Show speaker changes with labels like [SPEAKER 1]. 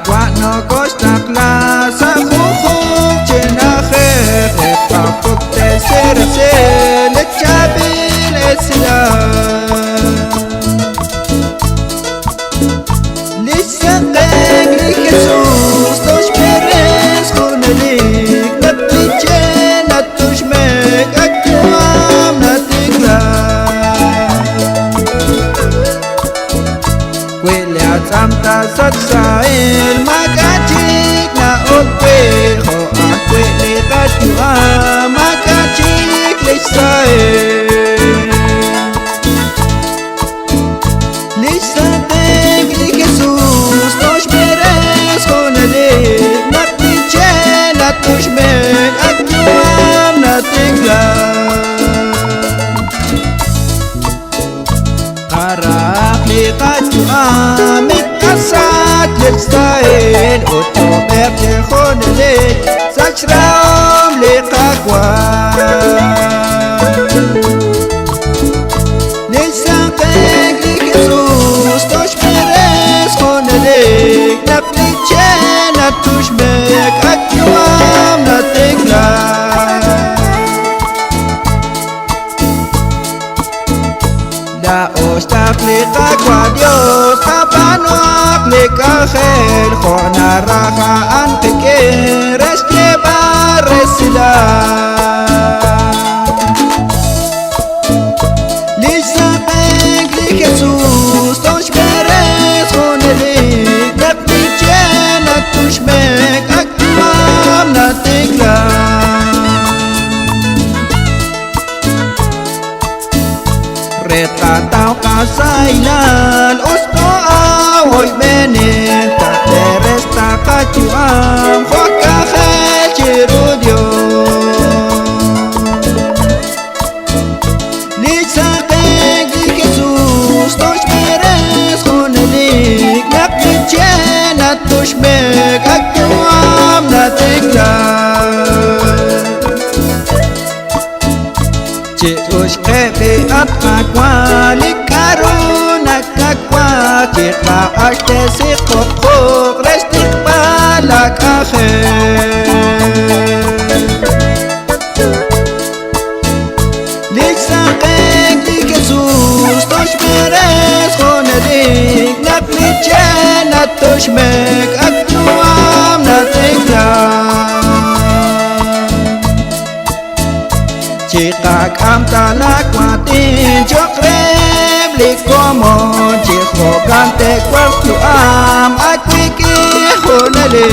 [SPEAKER 1] Kwa no costa clasa juju chena jefe papote serase le chabil esla lisa regli Jesús dos peres con el la pichena tus me actuam na tigla huele a santa satsael makachik na okwejo akwele katua makachik lisael lisa tegli Jesús nos peres con el na pichena tus me actuam na tigla karak li katua mikasat lisael oto berte khonele sachram li kakwa lisa tegli Jesús nos peres khonele na plichena tushmek actuam na tigla da ostaflika kwa Dios kapanoak likahel khona raha antike reste baresila lisa tegli Jesús nos peres khonelik napnichena tushmek actuam na tigla retratao kasailan usto awoy benin ta teresta kachuam khoka khel chirudio lisa tegli Jesús nos peres khonelik napnichena tushmek actuam na tigla che ushkepe at akwali karuna kakwa che ka ashte si khokok restik balak lisa tegli Jesús nos peres khonelik napnichena tushmek actuam na tigla Chika kam talak matin chokrem likomo chiko kante kwak tuam akwiki honele